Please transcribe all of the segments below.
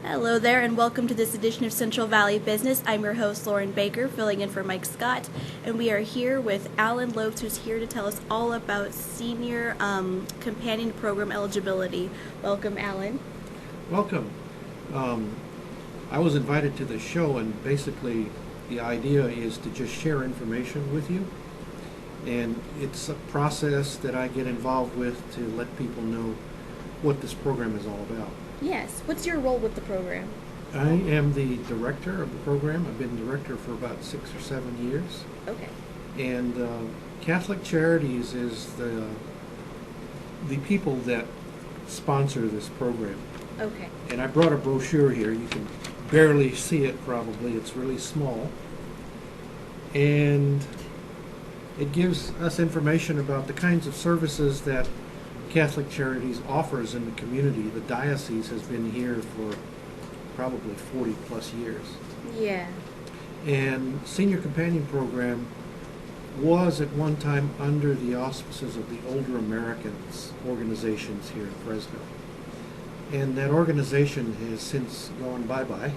Hello there, and welcome to this edition of Central Valley Business. I'm your host, Lauren Baker, filling in for Mike Scott, and we are here with Alan Lopes, who's here to tell us all about senior companion program eligibility. Welcome, Alan. Welcome. I was invited to the show, and basically the idea is to just share information with you. And it's a process that I get involved with to let people know what this program is all about. Yes. What's your role with the program? I am the director of the program. I've been director for about 6 or 7 years. Okay. And Catholic Charities is the people that sponsor this program. Okay. And I brought a brochure here. You can barely see it probably. It's really small. And it gives us information about the kinds of services that Catholic Charities offers in the community. The Diocese has been here for probably 40 plus years. Yeah. And Senior Companion Program was at one time under the auspices of the Older Americans organizations here in Fresno. And that organization has since gone bye-bye.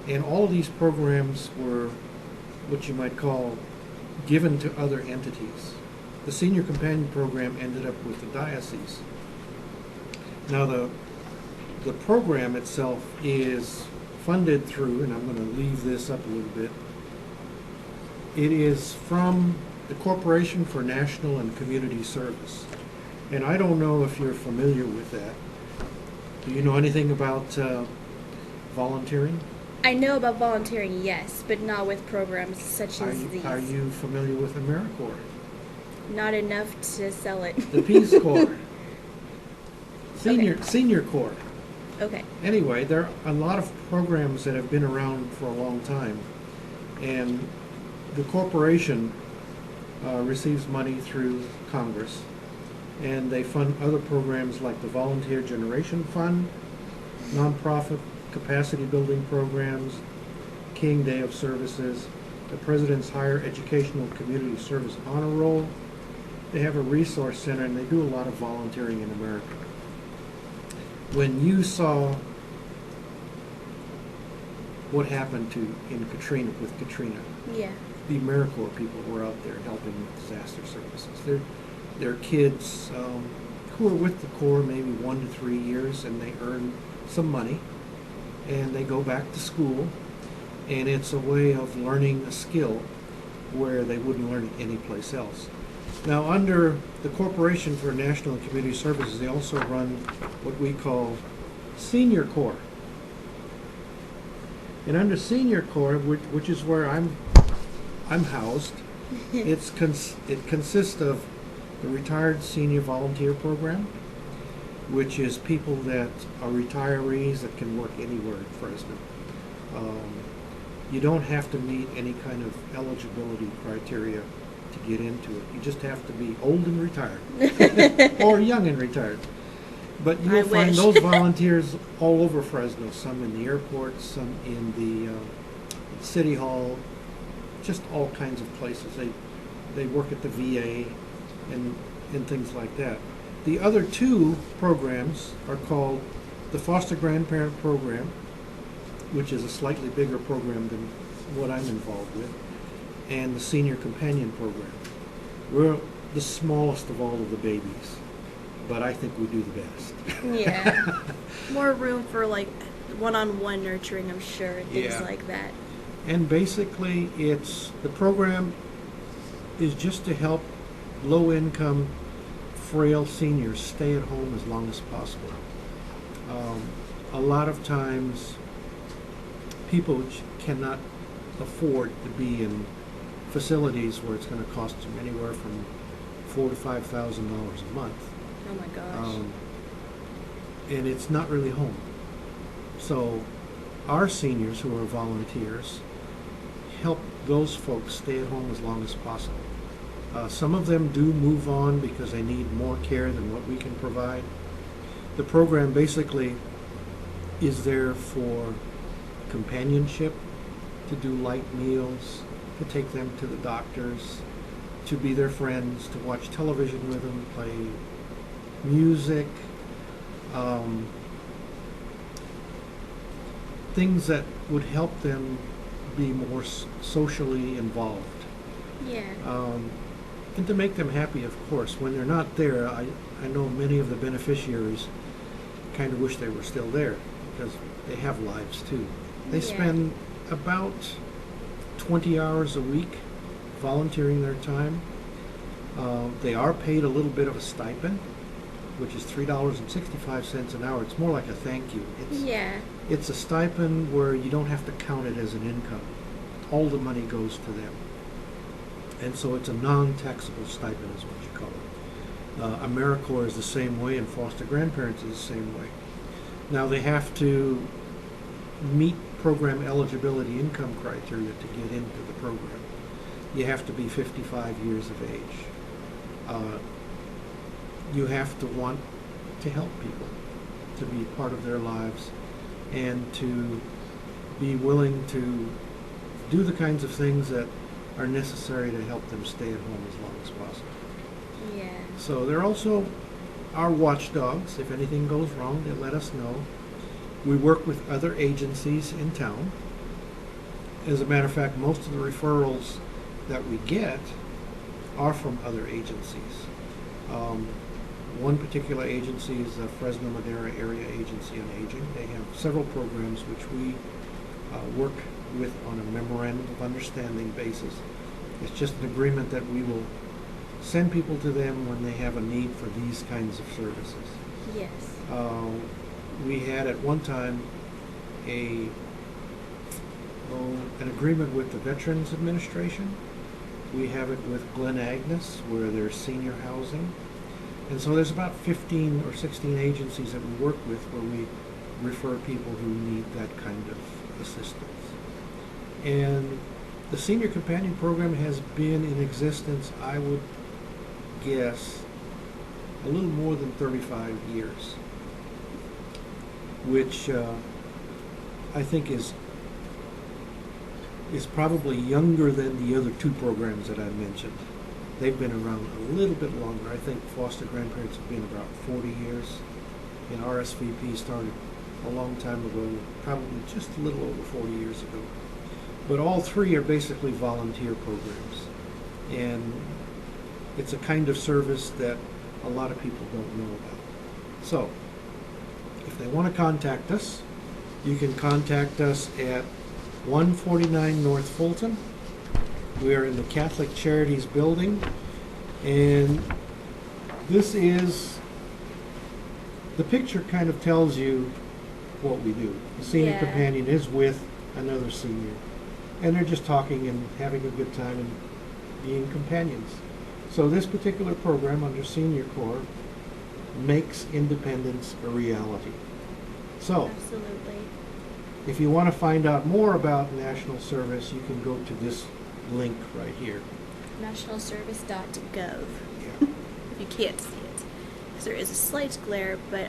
And all of these programs were what you might call given to other entities. The Senior Companion Program ended up with the Diocese. Now the program itself is funded through, and I'm going to leave this up a little bit, it is from the Corporation for National and Community Service. And I don't know if you're familiar with that. Do you know anything about volunteering? I know about volunteering, yes, but not with programs such as these. Are you familiar with AmeriCorps? Not enough to sell it. The Peace Corps. Okay. Senior Corps. Okay. Anyway, there are a lot of programs that have been around for a long time, and the corporation receives money through Congress, and they fund other programs like the Volunteer Generation Fund, nonprofit capacity building programs, King Day of Services, the President's Higher Educational Community Service Honor Roll. They have a resource center, and they do a lot of volunteering in America. When you saw what happened with Katrina, Yeah. the AmeriCorps people were out there helping with disaster services. They're kids who are with the Corps maybe 1 to 3 years, and they earn some money, and they go back to school, and it's a way of learning a skill where they wouldn't learn it anyplace else. Now, under the Corporation for National and Community Services, they also run what we call Senior Corps. And under Senior Corps, which is where I'm housed, it consists of the Retired Senior Volunteer Program, which is people that are retirees that can work anywhere in Fresno. You don't have to meet any kind of eligibility criteria to get into it. You just have to be old and retired or young and retired. But you'll find those volunteers all over Fresno, some in the airport, some in the city hall, just all kinds of places. They work at the VA and things like that. The other two programs are called the Foster Grandparent Program, which is a slightly bigger program than what I'm involved with, and the Senior Companion Program. We're the smallest of all of the babies, but I think we do the best. Yeah. More room for like one-on-one nurturing, I'm sure, and things Yeah. like that. And basically, the program is just to help low-income, frail seniors stay at home as long as possible. A lot of times, people cannot afford to be in facilities where it's going to cost them anywhere from $4,000 to $5,000 a month. Oh my gosh. And it's not really home. So our seniors who are volunteers help those folks stay at home as long as possible. Some of them do move on because they need more care than what we can provide. The program basically is there for companionship, to do light meals, to take them to the doctors, to be their friends, to watch television with them, play music, things that would help them be more socially involved. Yeah. And to make them happy, of course. When they're not there, I know many of the beneficiaries kind of wish they were still there because they have lives too. They spend about 20 hours a week volunteering their time. They are paid a little bit of a stipend, which is $3.65 an hour. It's more like a thank you. It's a stipend where you don't have to count it as an income. All the money goes to them. And so it's a non-taxable stipend is what you call it. AmeriCorps is the same way, and foster grandparents is the same way. Now they have to meet program eligibility income criteria to get into the program. You have to be 55 years of age. You have to want to help people, to be part of their lives, and to be willing to do the kinds of things that are necessary to help them stay at home as long as possible. Yeah. So they're also our watchdogs. If anything goes wrong, they let us know. We work with other agencies in town. As a matter of fact, most of the referrals that we get are from other agencies. One particular agency is the Fresno Madera Area Agency on Aging. They have several programs which we work with on a memorandum of understanding basis. It's just an agreement that we will send people to them when they have a need for these kinds of services. Yes. We had at one time an agreement with the Veterans Administration. We have it with Glen Agnes, where there's senior housing. And so there's about 15 or 16 agencies that we work with where we refer people who need that kind of assistance. And the Senior Companion Program has been in existence, I would guess, a little more than 35 years, which I think is probably younger than the other two programs that I mentioned. They've been around a little bit longer. I think foster grandparents have been about 40 years, and RSVP started a long time ago, probably just a little over 40 years ago. But all three are basically volunteer programs, and it's a kind of service that a lot of people don't know about. So, if they want to contact us, you can contact us at 149 North Fulton. We are in the Catholic Charities building, and this is, the picture kind of tells you what we do. The senior companion is with another senior, and they're just talking and having a good time and being companions. So this particular program under Senior Corps makes independence a reality. So, Absolutely. if you want to find out more about national service, you can go to this link right here. Nationalservice.gov. Yeah. If you can't see it, because there is a slight glare, but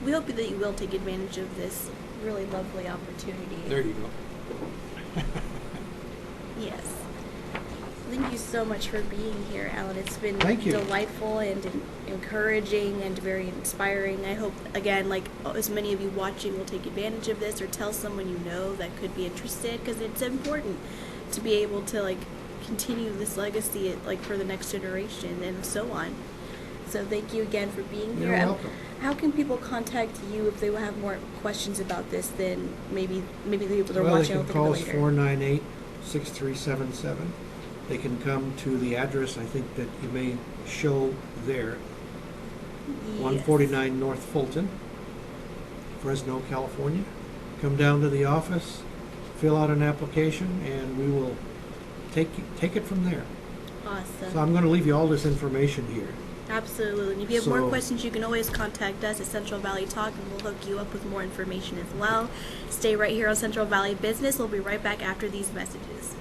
we hope that you will take advantage of this really lovely opportunity. There you go. Yes. Thank you so much for being here, Alan. It's been Thank you. delightful and encouraging and very inspiring. I hope, again, like as many of you watching will take advantage of this or tell someone you know that could be interested, because it's important to be able to like continue this legacy like for the next generation and so on. So thank you again for being here. You're welcome. How can people contact you if they will have more questions about this than maybe the people they're Well, watching they will can think call of us later? 498-6377. They can come to the address I think that you may show there, Yes. 149 North Fulton, Fresno, California. Come down to the office, fill out an application, and we will take it from there. Awesome. So I'm going to leave you all this information here. Absolutely. And if you have more So- questions, you can always contact us at Central Valley Talk, and we'll hook you up with more information as well. Stay right here on Central Valley Business. We'll be right back after these messages.